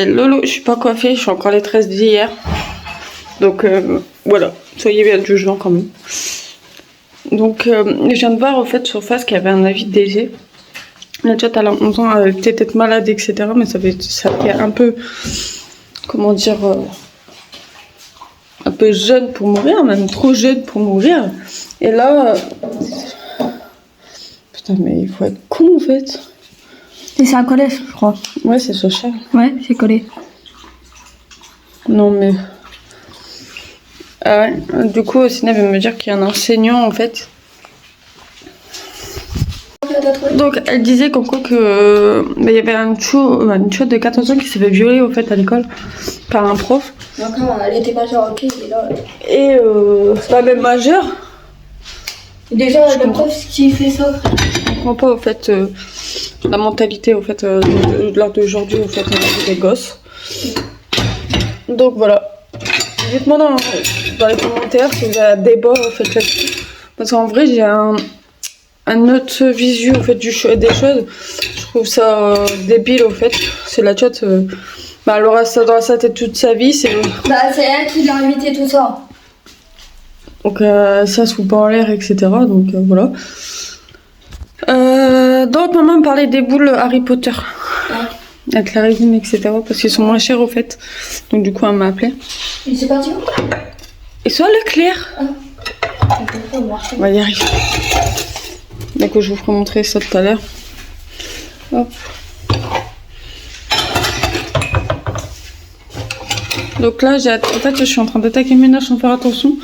Lolo, je suis pas coiffée, je suis encore les tresses d'hier. Donc voilà, soyez bien indulgents quand même. Donc je viens de voir au fait sur Face qu'il y avait un avis de DG. La chat à 11 ans, elle était peut-être malade, etc. Mais ça fait un peu, comment dire, un peu jeune pour mourir, même trop jeune pour mourir. Et là, putain, mais il faut être con en fait. Et c'est un collège, je crois. Ouais, c'est social. Ouais, c'est collé. Non mais... Ah ouais, du coup, Sina vient me dire qu'il y a un enseignant en fait. Donc elle disait qu'en quoi que il y avait une chouette de 14 ans qui s'est fait violer au fait à l'école par un prof. Donc elle était majeure, ok, et là... Et c'est pas même majeure. Déjà, le prof qui fait ça. Je comprends pas au fait la mentalité au fait de l'heure d'aujourd'hui au fait des gosses. Donc voilà. Dites-moi dans les commentaires si vous avez un débat au fait là-dessus. Parce qu'en vrai j'ai un autre visu au fait des choses. Je trouve ça débile au fait. C'est la chatte. Elle aura ça dans sa tête toute sa vie. C'est elle qui l'a invité tout ça. donc ça se fout pas en l'air, etc. Donc voilà. Donc maman me parlait des boules Harry Potter. Ouais. Avec la résine, etc. Parce qu'ils sont moins chers au fait. Donc du coup elle m'a appelé. Et c'est parti où? Et soit Leclerc. On va y arriver. Donc je vous ferai montrer ça tout à l'heure. Hop. Donc là, en fait, je suis en train d'attaquer mes nages sans faire attention.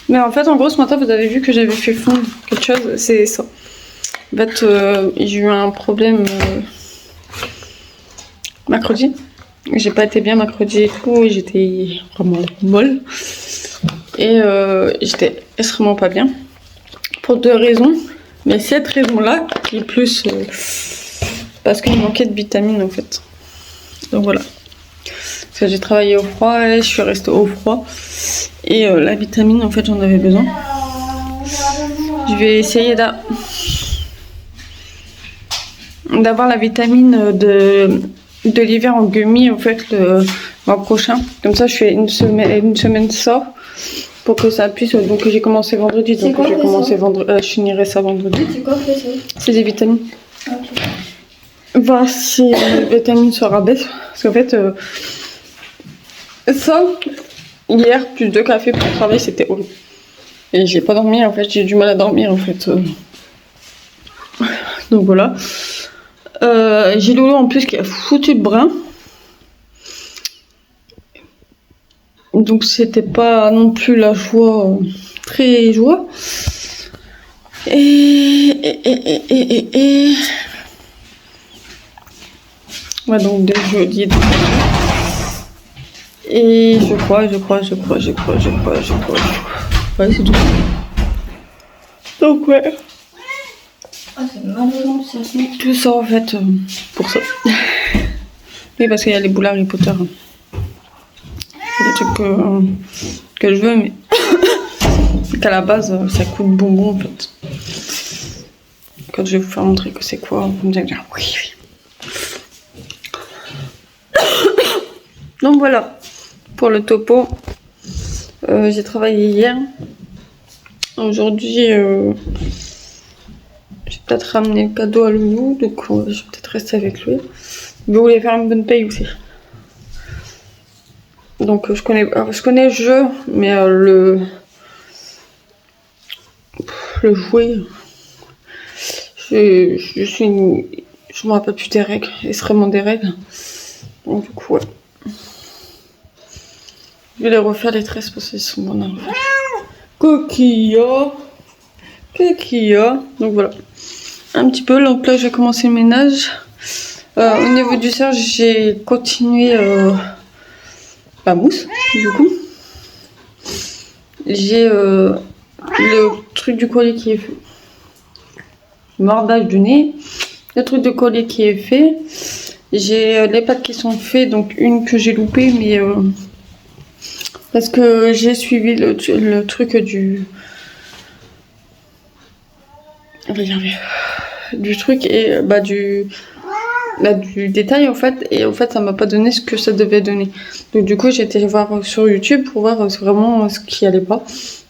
Mais en fait, en gros, ce matin, vous avez vu que j'avais fait fondre quelque chose. C'est ça. En fait, j'ai eu un problème mercredi. J'ai pas été bien mercredi et tout. J'étais vraiment molle. Et j'étais extrêmement pas bien. Pour 2 raisons. Mais cette raison-là, qui est plus parce qu'il manquait de vitamines en fait. Donc voilà. Parce que j'ai travaillé au froid et je suis restée au froid. Et la vitamine, en fait, j'en avais besoin. Je vais essayer d'avoir la vitamine de l'hiver en gummy, en fait, le mois prochain. Comme ça, je fais une semaine ça. Pour que ça puisse. Donc j'ai commencé vendredi. Donc j'ai commencé vendredi. Je finirai ça vendredi. C'est quoi que ça? C'est des vitamines. Ok. Voir si les vitamines se rabaissent. Parce qu'en fait, ça, hier, plus 2 cafés pour le travail, c'était horrible. Et j'ai pas dormi, en fait, j'ai du mal à dormir, en fait. Donc voilà. J'ai Loulou en plus qui a foutu le brin. Donc c'était pas non plus la joie, très joie. Et... Ouais, donc dès jeudi. Et je crois. Ouais, c'est tout. Donc ouais. Ah, c'est malheureux, ça. Tout ça en fait, pour ça. Oui, parce qu'il y a les boules Harry Potter. C'est des trucs que je veux, mais qu'à la base, ça coûte bonbon en fait. Quand je vais vous faire montrer que c'est quoi, vous me direz oui. Donc voilà, pour le topo. J'ai travaillé hier. Aujourd'hui, j'ai peut-être ramené le cadeau à Loulou, donc je vais peut-être rester avec lui. Mais vous voulez faire une bonne paye aussi. Donc je connais le jeu, mais le jouet, je me rappelle plus des règles, extrêmement des règles. Donc du coup ouais. Je vais les refaire les tresses parce qu'ils sont bons à refaire. Coquilla. Donc voilà. Un petit peu, donc là j'ai commencé le ménage. Au niveau du serge, j'ai continué la mousse, du coup. J'ai le truc du collier qui est fait. Mordage du nez. Le truc de collier qui est fait. J'ai les pattes qui sont faites, donc une que j'ai loupée, mais parce que j'ai suivi le truc du... On va y arriver. Du truc et bah du... du détail en fait, et en fait ça m'a pas donné ce que ça devait donner. Donc du coup j'ai été voir sur YouTube pour voir vraiment ce qui allait pas,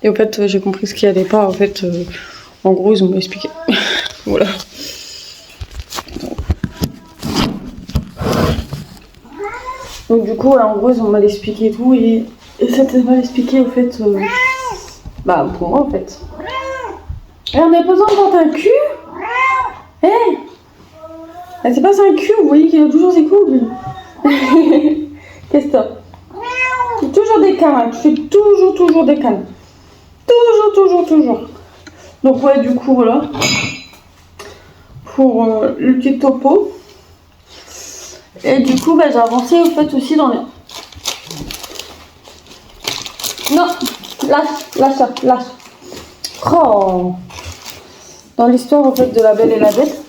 et en fait j'ai compris ce qui allait pas en fait. En gros ils m'ont expliqué. Voilà. Donc du coup en gros ils ont mal expliqué tout, et c'était mal expliqué en fait bah pour moi en fait. Et on a besoin de vendre un cul. Hé hey, c'est pas un cul, vous voyez qu'il a toujours ses couilles. Qu'est-ce que t'as? Toujours des cannes, tu fais toujours des cannes. Toujours. Donc ouais, du coup voilà. Pour le petit topo. Et du coup bah, j'ai avancé en fait aussi dans les... Non, lâche. Oh. Dans l'histoire en fait de La Belle et la Bête.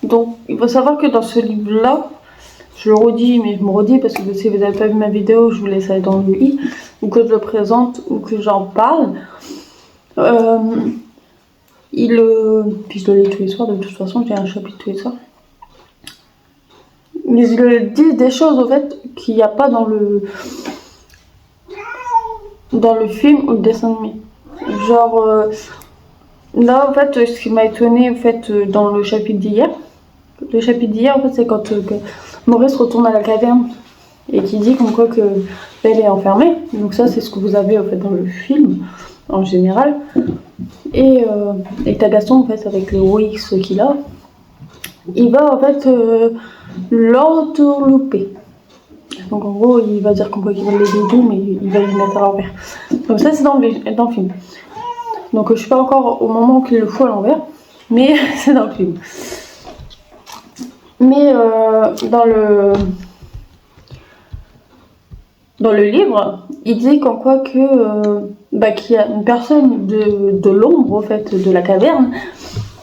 Donc il faut savoir que dans ce livre là, je le redis mais je me redis parce que si vous n'avez pas vu ma vidéo, je vous laisse aller dans le i, ou que je le présente ou que j'en parle. Puis je le lis tous les soirs, de toute façon j'ai un chapitre tous les soirs. Mais il dit des choses en fait qu'il n'y a pas dans le film ou le dessin animé. Genre là en fait ce qui m'a étonné en fait dans le chapitre d'hier. Le chapitre d'hier en fait c'est quand que Maurice retourne à la caverne et qui dit comme quoi que elle est enfermée. Donc ça c'est ce que vous avez en fait dans le film en général. Et t'as Gaston en fait avec le OX qu'il a. Il va en fait l'entourlouper. Donc en gros il va dire comme quoi qu'il va l'aider et tout, mais il va lui mettre à l'envers. Donc ça c'est dans le film. Donc je suis pas encore au moment qu'il le fout à l'envers, mais c'est dans le film. Mais dans le livre, il dit qu'en quoi que qu'il y a une personne de l'ombre en fait de la caverne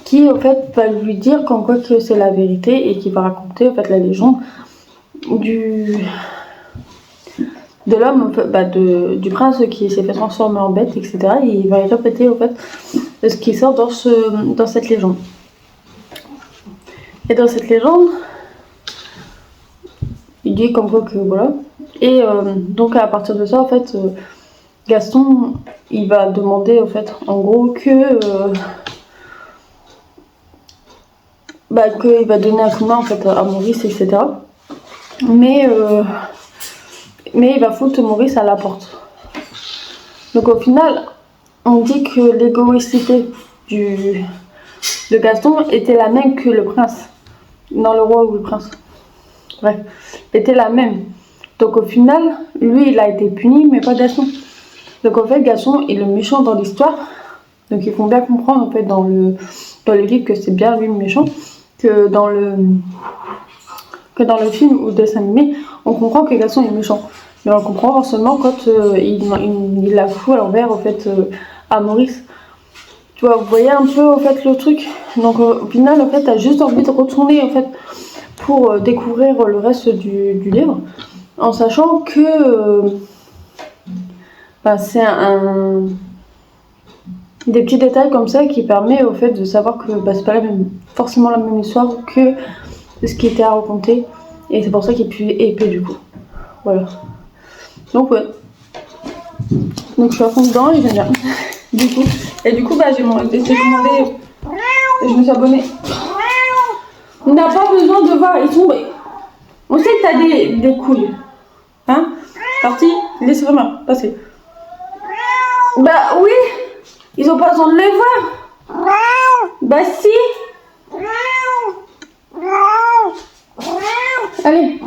qui en fait va lui dire qu'en quoi que c'est la vérité et qui va raconter en fait la légende de l'homme, du prince qui s'est fait transformer en bête, etc. Et il va y répéter en fait ce qui sort dans cette légende. Et dans cette légende, il dit comme quoi que voilà. Et donc à partir de ça, en fait, Gaston, il va demander en fait, en gros que qu'il va donner un coup de main en fait à Maurice, etc. Mais il va foutre Maurice à la porte. Donc au final, on dit que l'égoïcité de Gaston était la même que le prince. Non, le roi ou le prince. Bref, était la même. Donc au final, lui, il a été puni, mais pas Gaston. Donc en fait, Gaston est le méchant dans l'histoire. Donc ils font bien comprendre en fait dans le livre que c'est bien lui le méchant. Que dans le film ou le dessin animé, on comprend que Gaston est méchant. Mais on comprend seulement quand il la fout à l'envers en fait à Maurice. Tu vois, vous voyez un peu en fait le truc. Donc au final en fait t'as juste envie de retourner en fait pour découvrir le reste du livre, en sachant que c'est des petits détails comme ça qui permet au fait de savoir que c'est pas forcément la même histoire que ce qui était à raconter, et c'est pour ça qu'il est plus épais du coup. Voilà. Donc ouais. Donc je suis à fond dedans et j'aime bien. Du coup j'ai commandé et je me suis abonnée. On n'a pas besoin de voir, ils sont... On sait que t'as des couilles. Hein? Parti? Laissez vraiment passer. Bah oui! Ils ont pas besoin de les voir. Bah si! Allez!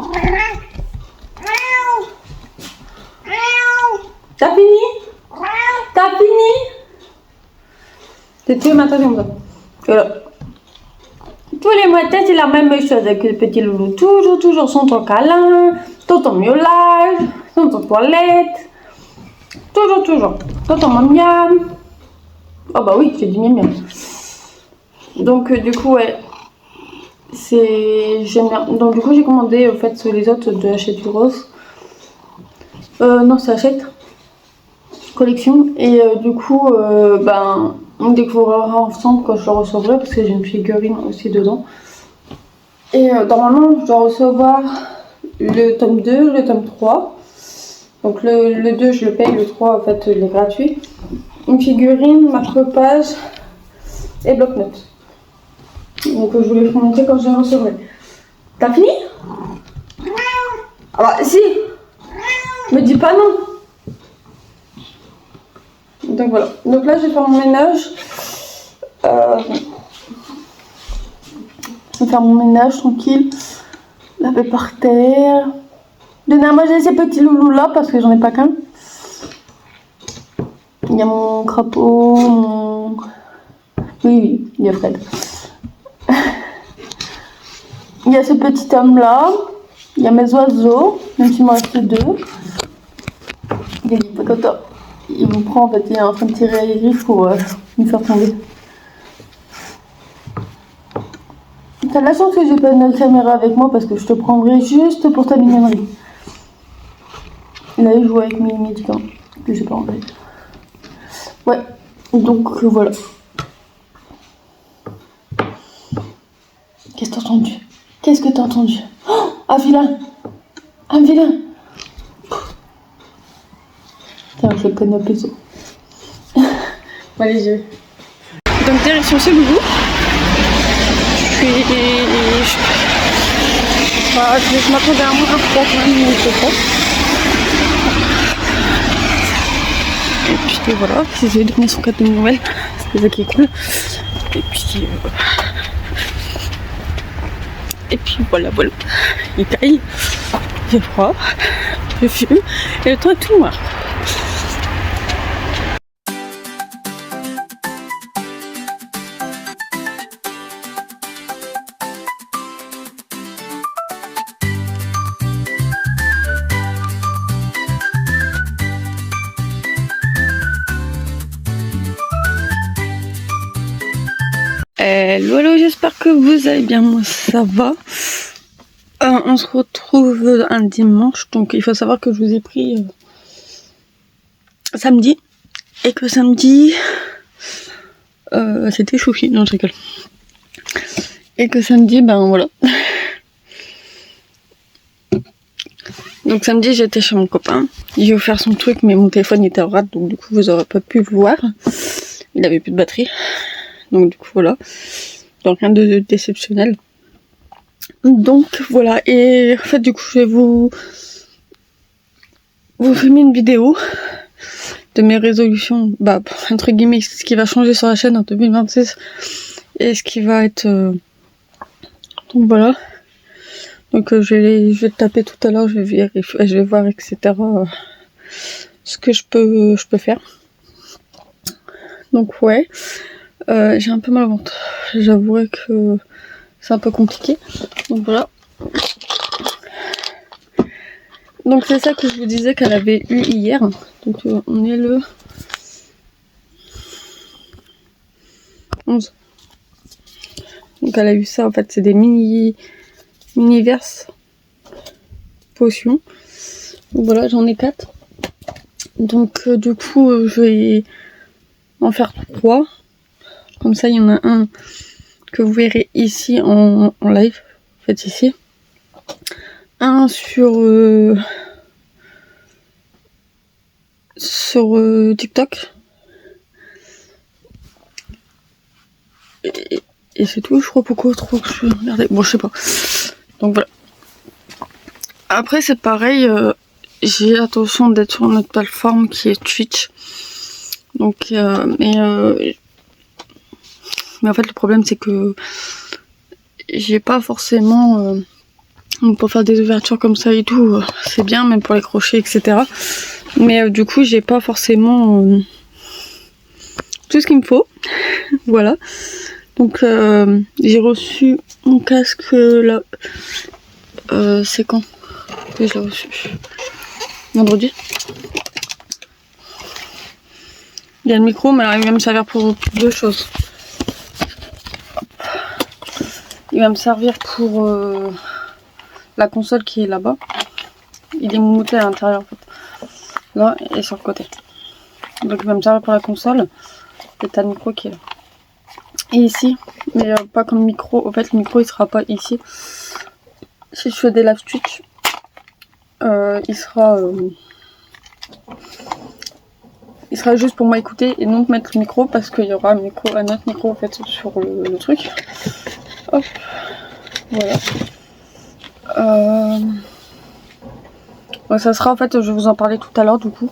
T'as fini? T'as fini? C'est tout maintenant. Voilà. Tous les matins, c'est la même chose avec le petit loulou. Toujours son ton câlin, ton miaulage, ton toilette. Toujours. Ton miam. Oh bah oui, j'ai dit miam. Donc du coup, ouais. J'aime bien. Donc du coup, j'ai commandé en fait les autres de Hachette Rose. Non, c'est Hachette. collection. Et du coup, ben, on découvrira ensemble quand je le recevrai parce que j'ai une figurine aussi dedans. Et normalement, je dois recevoir le tome 2, le tome 3. Donc le 2, je le paye, le 3, en fait, il est gratuit. Une figurine, marque-page et bloc-notes. Donc je voulais vous montrer quand je les recevrai. T'as fini? Ah bah si! Me dis pas non! Donc voilà. Donc là, je vais faire mon ménage. Je vais faire mon ménage tranquille. Laver par terre. Donner à manger ces petits loulous là parce que j'en ai pas qu'un. Il y a mon crapaud, mon... Oui, il y a Fred. Il y a ce petit homme là. Il y a mes oiseaux, même s'il me reste 2. Il est pas content. Il me prend en fait, il est en train de tirer les griffes pour me faire tomber. T'as de la chance que j'ai pas une caméra avec moi parce que je te prendrai juste pour ta mignonnerie. Là, il joue avec mes médicaments que j'ai pas enlevé. Ouais, donc voilà. Qu'est-ce que t'as entendu? Qu'est-ce que t'as entendu? Oh, un vilain! Un vilain! Tiens, je le connais un peu ça. Bon, allez, je vais. Donc, direction chez Loulou. Je m'attendais à moins froid quand même, mais je crois. Et puis voilà, je vais donner son cadeau de Noël, c'est ça qui est cool. Et puis voilà, il taille, j'ai froid, je fume, et le temps est tout noir. Hello, j'espère que vous allez bien, moi ça va. On se retrouve un dimanche, donc il faut savoir que je vous ai pris samedi, et que samedi c'était chouchi, non je rigole. Et que samedi, ben voilà. Donc samedi j'étais chez mon copain, j'ai offert son truc mais mon téléphone était en rate, donc du coup vous aurez pas pu le voir. Il avait plus de batterie. Donc du coup voilà, donc rien de déceptionnel. Donc voilà, et en fait du coup je vais vous filmer une vidéo de mes résolutions, bah entre guillemets ce qui va changer sur la chaîne en 2026 et ce qui va être donc voilà. Donc je vais taper tout à l'heure, je vais voir etc. Ce que je peux faire. Donc ouais. J'ai un peu mal au ventre, j'avouerai que c'est un peu compliqué, donc voilà. Donc c'est ça que je vous disais qu'elle avait eu hier, donc on est le 11. Donc elle a eu ça, en fait c'est des mini-verses potions, donc voilà j'en ai 4. Donc du coup je vais en faire 3. Comme ça, il y en a un que vous verrez ici en live, en fait ici. Un sur TikTok. Et c'est tout, je crois. Pourquoi trop que je vais regarder. Bon, je sais pas. Donc voilà. Après, c'est pareil. J'ai attention d'être sur notre plateforme qui est Twitch. Donc, mais en fait le problème c'est que j'ai pas forcément pour faire des ouvertures comme ça et tout, c'est bien même pour les crochets etc. Mais du coup j'ai pas forcément tout ce qu'il me faut. Voilà. Donc j'ai reçu mon casque là. C'est quand que je l'ai reçu? Vendredi. Il y a le micro mais alors il va me servir pour 2 choses. Il va me servir pour la console qui est là-bas. Il est mouté à l'intérieur en fait. Là et sur le côté. Donc il va me servir pour la console. Et t'as le micro qui est là. Et ici, mais pas comme micro. En fait, le micro il sera pas ici. Si je fais des live Twitch, il sera juste pour moi écouter et non mettre le micro parce qu'il y aura un autre micro en fait sur le truc. Hop, voilà. Ouais, ça sera en fait, je vais vous en parler tout à l'heure du coup.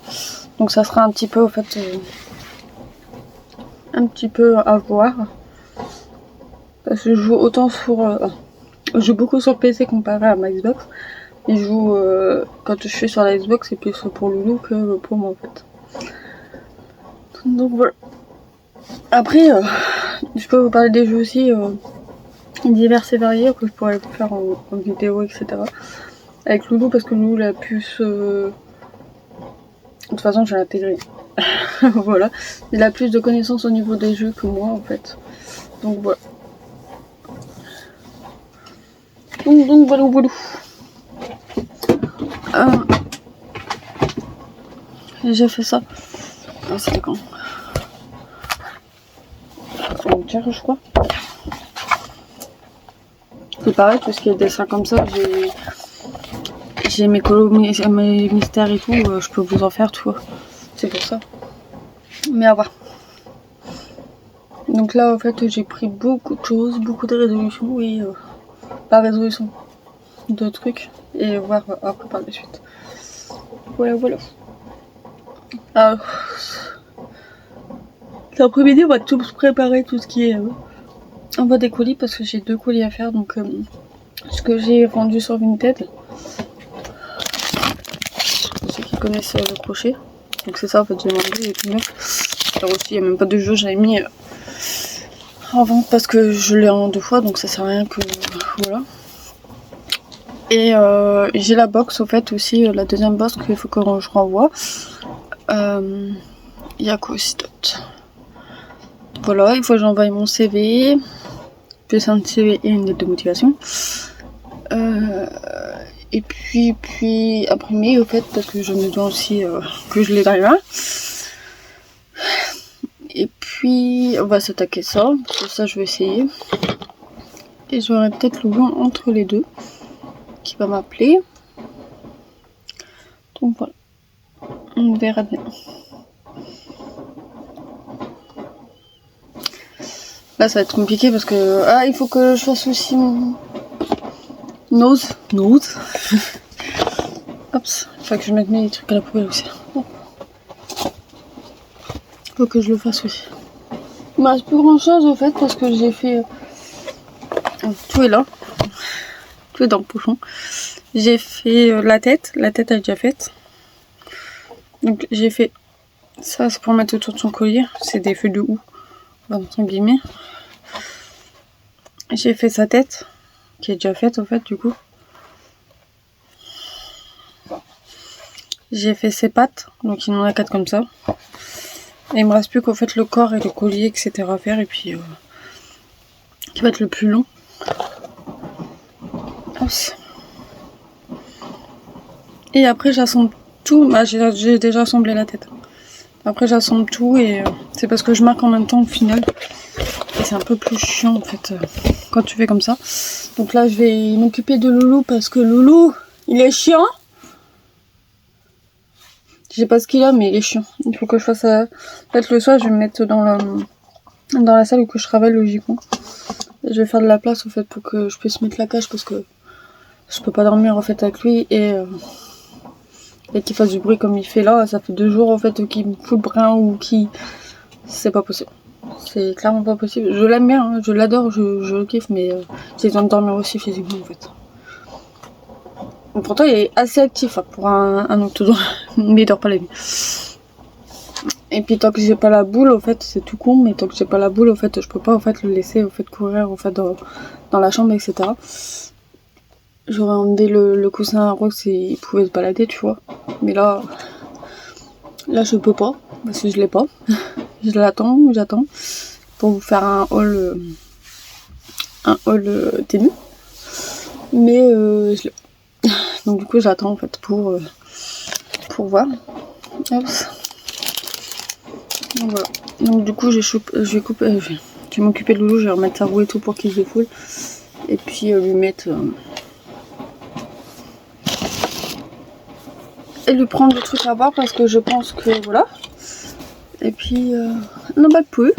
Donc ça sera un petit peu en fait, un petit peu à voir. Parce que je joue autant je joue beaucoup sur PC comparé à ma Xbox. Et je joue, quand je suis sur la Xbox, c'est plus pour Loulou que pour moi en fait. Donc voilà. Après, je peux vous parler des jeux aussi divers et variés que je pourrais faire en vidéo, etc. Avec Loulou parce que Loulou la puce... De toute façon, je vais l'intégrer. Voilà. Il a plus de connaissances au niveau des jeux que moi en fait. Donc voilà. Donc voilà, voilà. J'ai fait ça. Ah, c'était quand avant-hier, je crois. C'est pareil, tout ce qui est dessin comme ça, j'ai mes colos, mes mystères et tout, je peux vous en faire, tout. C'est pour ça. Mais à voir. Donc là, en fait, j'ai pris beaucoup de choses, beaucoup de résolutions et pas résolution, de trucs et voir après par la suite. Voilà, voilà. Alors, l'après-midi, on va tout préparer, tout ce qui est envoi des colis parce que j'ai 2 colis à faire. Donc, ce que j'ai vendu sur Vinted, ceux qui connaissent le crochet. Donc c'est ça en fait, j'ai vendu les tout neuf. Alors aussi, il n'y a même pas de jeu, j'avais mis en vente parce que je l'ai en 2 fois, donc ça sert à rien que voilà. Et j'ai la box au fait aussi, la deuxième box qu'il faut que je renvoie. Il y a quoi aussi d'autre? Voilà, il faut que j'envoie mon CV, plus un CV et une lettre de motivation. Et puis imprimer au fait parce que j'en ai besoin aussi que je les là. Et puis on va s'attaquer ça, ça je vais essayer. Et j'aurai peut-être le lien entre les deux qui va m'appeler. Donc voilà, on verra bien. Là ça va être compliqué parce que il faut que je fasse aussi mon nose. Hop, faut que je mette mes trucs à la poubelle aussi. Faut que je le fasse aussi. Il me reste plus grand chose au fait parce que j'ai fait tout est là, tout est dans le pochon. J'ai fait la tête elle est déjà faite. Donc j'ai fait ça, c'est pour mettre autour de son collier, c'est des feuilles de houx entre guillemets. J'ai fait sa tête qui est déjà faite au fait du coup. J'ai fait ses pattes, donc il en a 4 comme ça. Et il me reste plus qu'au fait le corps et le collier etc à faire et puis qui va être le plus long. Et après j'assemble tout, j'ai déjà assemblé la tête. Après j'assemble tout et c'est parce que je marque en même temps au final. Et c'est un peu plus chiant en fait quand tu fais comme ça. Donc là je vais m'occuper de Loulou parce que Loulou il est chiant. Je sais pas ce qu'il a mais il est chiant. Il faut que je fasse ça. Peut-être le soir je vais me mettre dans la salle où que je travaille logiquement. Et je vais faire de la place en fait pour que je puisse mettre la cage parce que je peux pas dormir en fait avec lui et qu'il fasse du bruit comme il fait là. Ça fait 2 jours en fait qu'il me fout le brin ou qui... C'est pas possible. C'est clairement pas possible. Je l'aime bien, hein, je l'adore, je le kiffe mais j'ai besoin de dormir aussi physiquement en fait. Donc, pourtant il est assez actif hein, pour un octodon, mais il dort pas la nuit. Et puis tant que j'ai pas la boule au fait, c'est tout con, mais tant que j'ai pas la boule au fait, je peux pas en fait le laisser au fait courir en fait dans la chambre etc. J'aurais enlevé le coussin à Rox et il pouvait se balader tu vois. Mais là je peux pas parce que je l'ai pas. J'attends pour vous faire un haul ténu. Mais je l'ai. Donc du coup j'attends en fait pour voir. Hop. Donc voilà. Donc du coup, je vais couper, je vais m'occuper de Loulou, je vais remettre sa roue et tout pour qu'il se défoule. Et puis lui mettre... et lui prendre le truc à boire parce que je pense que voilà. Et puis, non pas de poules.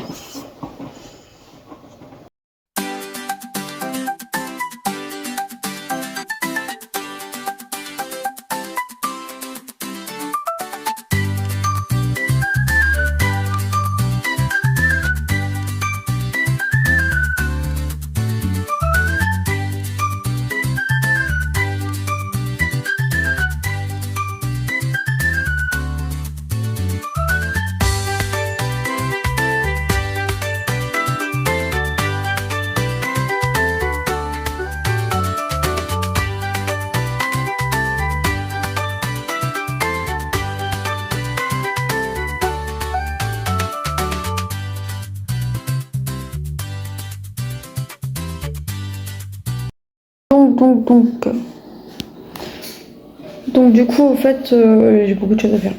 Donc du coup, en fait, j'ai beaucoup de choses à faire.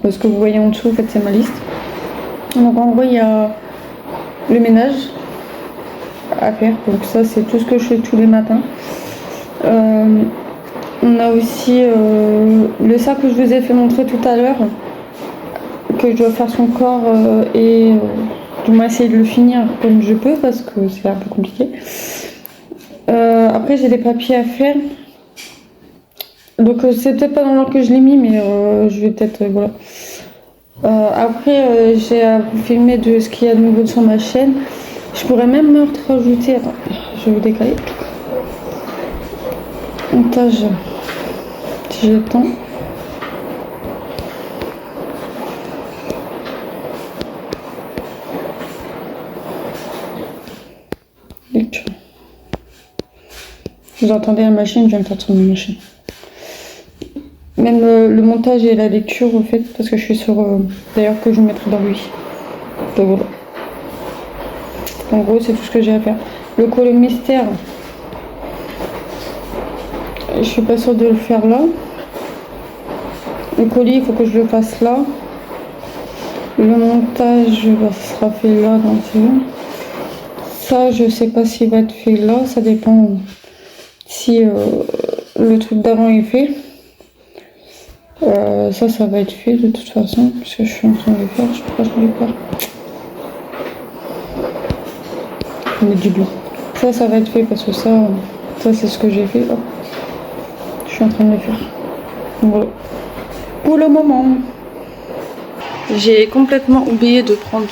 Parce que vous voyez en dessous, en fait, c'est ma liste. Donc en gros, il y a le ménage à faire. Donc ça, c'est tout ce que je fais tous les matins. On a aussi le sac que je vous ai fait montrer tout à l'heure, que je dois faire son corps et du moins essayer de le finir comme je peux parce que c'est un peu compliqué. Après, j'ai des papiers à faire. Donc c'est peut-être pas dans l'ordre que je l'ai mis, mais je vais peut-être voilà. Après j'ai à vous filmer de ce qu'il y a de nouveau sur ma chaîne. Je pourrais même me rajouter. Attends, je vais vous décaler. Montage, si j'ai le temps. Lecture. Vous entendez la machine, je viens de sortir ma machine. Même le montage et la lecture, au fait, parce que je suis sur... d'ailleurs, que je vous mettrai dans lui. Donc voilà. En gros, c'est tout ce que j'ai à faire. Le colis mystère, je suis pas sûre de le faire là. Le colis, il faut que je le fasse là. Le montage, bah, ça sera fait là, dans ça, je sais pas s'il va être fait là. Ça dépend si le truc d'avant est fait. Ça va être fait de toute façon, parce que je suis en train de le faire. Je sais pas, je ne l'ai pas. Je vais mettre du blanc. Ça va être fait parce que ça c'est ce que j'ai fait là. Je suis en train de le faire. Voilà. Pour le moment. J'ai complètement oublié de prendre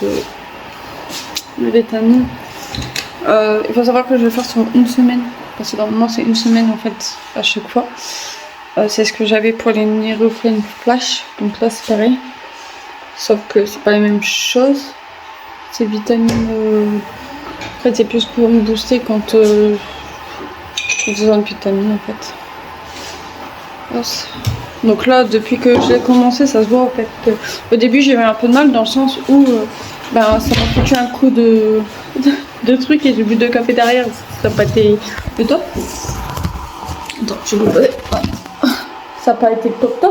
le vitamine. Il faut savoir que je vais faire sur une semaine. Parce que normalement c'est une semaine en fait à chaque fois. C'est ce que j'avais pour les Nurofen Flash. Donc là c'est pareil. Sauf que c'est pas la même chose. C'est vitamine... En fait c'est plus pour me booster quand j'ai besoin de vitamine en fait. Donc là depuis que j'ai commencé ça se voit en fait. Au début j'ai eu un peu de mal dans le sens où ça m'a foutu un coup de trucs et j'ai bu 2 cafés derrière. Ça n'a pas été le top. Attends, je vais vous poser. Ça n'a pas été top.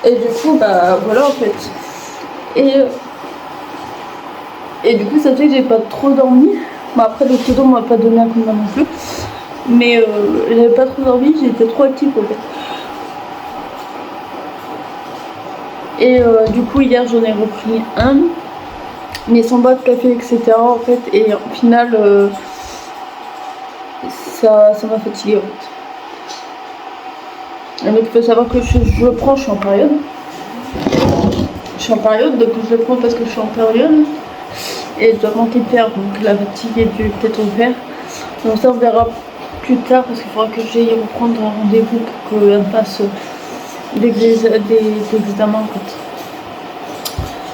Et du coup, voilà en fait. Et du coup, ça fait que j'ai pas trop dormi. Après, le pseudo m'a pas donné un coup de main non plus. Mais j'avais pas trop dormi, j'étais trop active en fait. Et du coup, hier, j'en ai repris un. Mais sans boire de café, etc. en fait. Et au final, ça m'a fatigué en fait. Donc il faut savoir que je le prends, je suis en période. Donc je le prends parce que je suis en période. Et je dois manquer de fer, donc la fatigue est due peut-être au fer. Donc ça on verra plus tard parce qu'il faudra que j'aille reprendre un rendez-vous pour qu'elle fasse des examens en fait.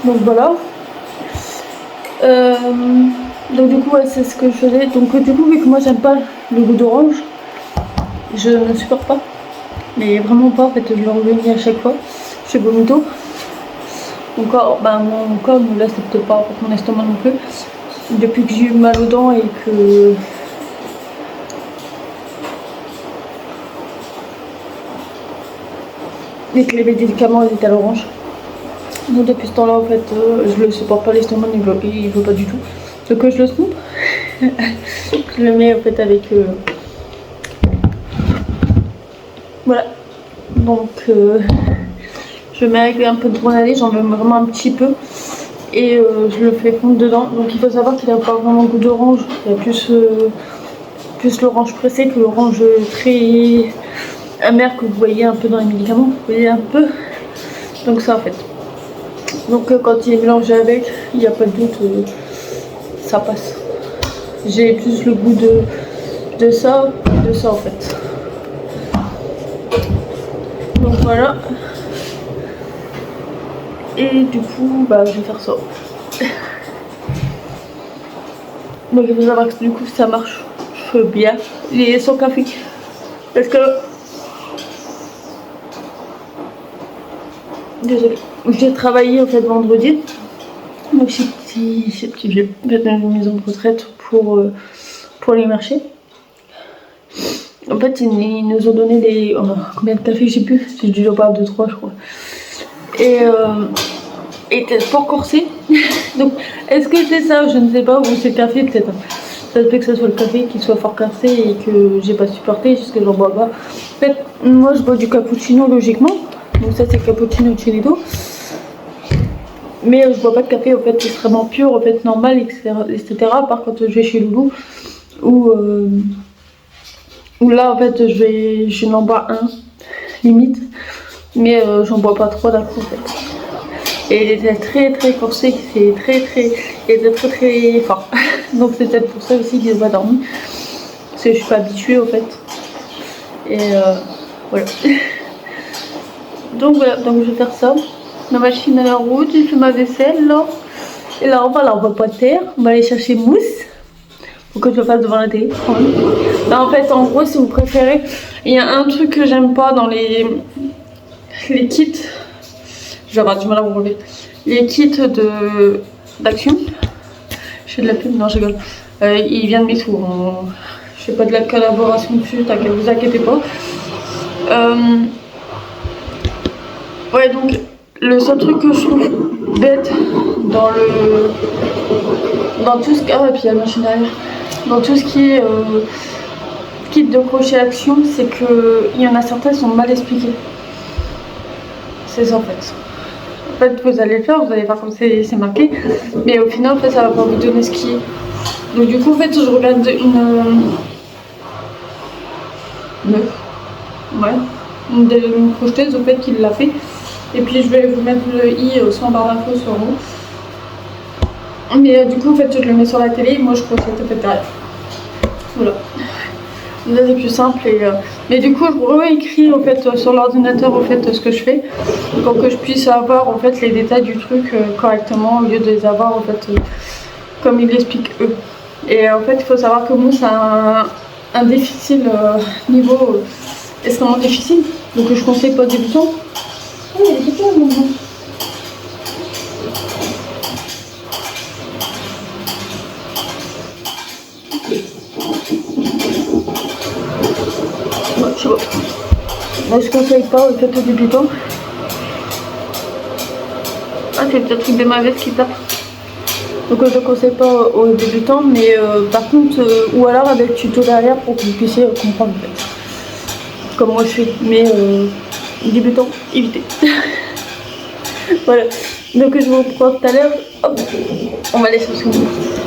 Donc voilà. Donc du coup ouais, c'est ce que je faisais. Donc du coup vu que moi j'aime pas le goût d'orange, je ne supporte pas. Mais vraiment pas en fait, je le revenais à chaque fois. Je fais vomito. Mon corps ne l'accepte pas, en fait, mon estomac non plus. Depuis que j'ai eu mal aux dents et que et que les médicaments étaient à l'orange. Donc depuis ce temps-là, en fait, je le supporte pas, l'estomac, il veut pas du tout. Donc je le snoop. Je le mets en fait avec... Voilà. Donc je mets avec un peu de grenadine, j'en mets vraiment un petit peu. Et je le fais fondre dedans. Donc il faut savoir qu'il n'a pas vraiment goût d'orange. Il y a plus l'orange pressé que l'orange très amer que vous voyez un peu dans les médicaments. Vous voyez un peu. Donc ça en fait. Donc quand il est mélangé avec, il n'y a pas de doute, ça passe. J'ai plus le goût de ça en fait. Donc voilà. Et du coup, bah, je vais faire ça. Donc il faut savoir que du coup ça marche bien. Il est sans café. Parce que... Désolée. J'ai travaillé en fait vendredi. Donc chez Petit Vieux. En fait, dans une maison de retraite pour les marchés. En fait, ils nous ont donné des... Oh, combien de cafés, je sais plus. J'ai dû en parler de 3, je crois. Et peut-être fort corsé. Donc, est-ce que c'est ça? Je ne sais pas. Ou c'est le café, peut-être. Ça se fait que ce soit le café qui soit fort corsé et que j'ai pas supporté, juste que j'en bois pas. En fait, moi, je bois du cappuccino, logiquement. Donc ça, c'est cappuccino chilito. Mais je bois pas de café, en fait, extrêmement pur, en fait, normal, etc. Par contre, je vais chez Loulou, où là, en fait, je n'en bois un, limite. Mais j'en bois pas trop d'un coup, en fait. Et il était très corsé, il était très fort. Donc c'est peut-être pour ça aussi qu'il n'a pas dormi. Parce que je suis pas habituée, en fait. Et voilà. Donc voilà, donc je vais faire ça. La machine à la route, j'ai fait ma vaisselle là. Et là on va pas terre. On va aller chercher mousse. Faut que je le fasse devant la télé. Là en fait, en gros, si vous préférez, il y a un truc que j'aime pas dans les kits. Je vais avoir du mal à vous relever. Les kits d'action. Je fais de la pub, non je rigole. Il vient de mes sous. Je fais pas de la collaboration dessus, vous inquiétez pas. Ouais, donc le seul truc que je trouve bête dans tout ce qui... Ah, et puis il y a la machine à laver. Dans tout ce qui est kit de crochet action, c'est que il y en a certains qui sont mal expliqués. C'est ça en fait. En fait, vous allez le faire, vous allez voir comme c'est marqué, mais au final, en fait, ça va pas vous donner ce qui est. Donc du coup, en fait, je regarde une crocheteuse, au fait, qui l'a fait. Et puis je vais vous mettre le i sans barre d'infos sur vous. Mais du coup, en fait, je le mets sur la télé. Moi, je crochette en fait derrière. Voilà. Là, c'est plus simple. Mais du coup, je réécris en fait sur l'ordinateur en fait ce que je fais pour que je puisse avoir en fait les détails du truc correctement au lieu de les avoir en fait comme ils l'expliquent eux. Et en fait, il faut savoir que moi, c'est un difficile niveau extrêmement difficile. Donc, je conseille pas débutant. Oh, il est pas bon. Ouais, je sais pas. Moi, je conseille pas en fait aux débutants. Ah, c'est le truc de ma veste qui tape. Donc je ne conseille pas aux débutants, mais par contre, ou alors avec le tuto derrière pour que vous puissiez comprendre en fait. Comme moi je fais, mais débutants, évitez. Voilà, donc je vous reprends tout à l'heure. Hop, on va aller chercher une bourse.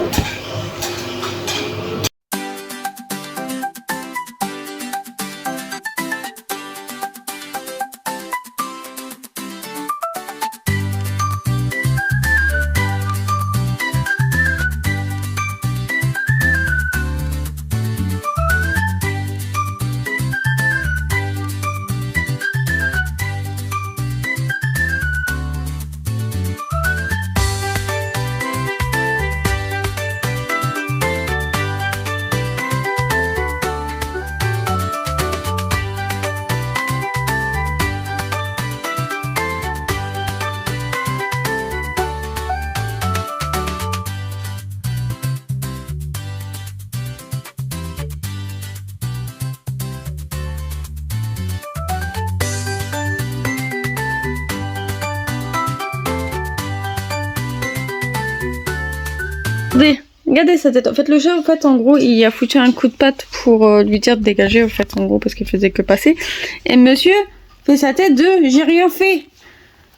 Regardez sa tête. En fait, le chat, en fait, en gros, il a foutu un coup de patte pour lui dire de dégager, en fait, en gros, parce qu'il faisait que passer. Et monsieur fait sa tête de j'ai rien fait.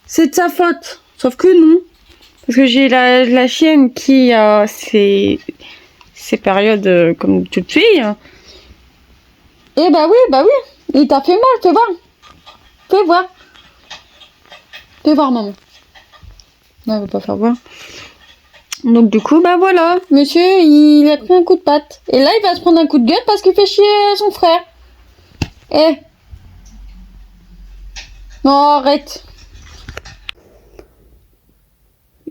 C'est de sa faute. Sauf que non. Parce que j'ai la chienne qui a ses périodes comme toute fille. Et bah oui. Il t'a fait mal, fais voir. Fais voir. Fais voir, maman. Non, elle veut pas faire voir. Donc du coup, bah voilà, monsieur, il a pris un coup de patte. Et là, il va se prendre un coup de gueule parce qu'il fait chier son frère. Eh. Non, arrête.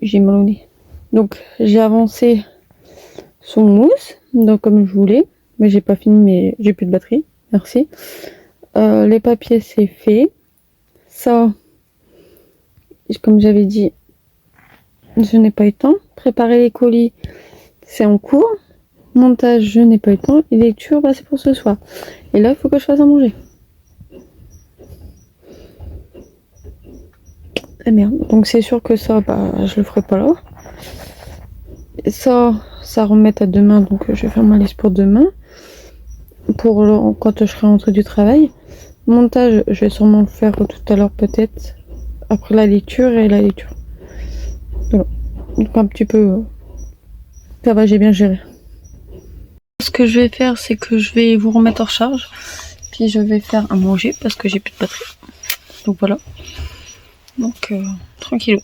J'ai mal au nez. Donc, j'ai avancé son mousse, donc comme je voulais. Mais j'ai pas fini, mais j'ai plus de batterie. Merci. Les papiers, c'est fait. Ça, comme j'avais dit, je n'ai pas eu le temps. Préparer les colis, c'est en cours. Montage, je n'ai pas eu le temps. Et lecture, bah, c'est pour ce soir. Et là, il faut que je fasse à manger. Ah merde. Donc c'est sûr que ça, bah, je le ferai pas là. Et ça remet à demain. Donc je vais faire ma liste pour demain. Pour quand je serai rentrée du travail. Montage, je vais sûrement le faire tout à l'heure peut-être. Après la lecture et la lecture. Voilà. Donc un petit peu... ça va, j'ai bien géré. Ce que je vais faire, c'est que je vais vous remettre en recharge. Puis je vais faire à manger parce que j'ai plus de batterie. Donc voilà. Donc tranquillou.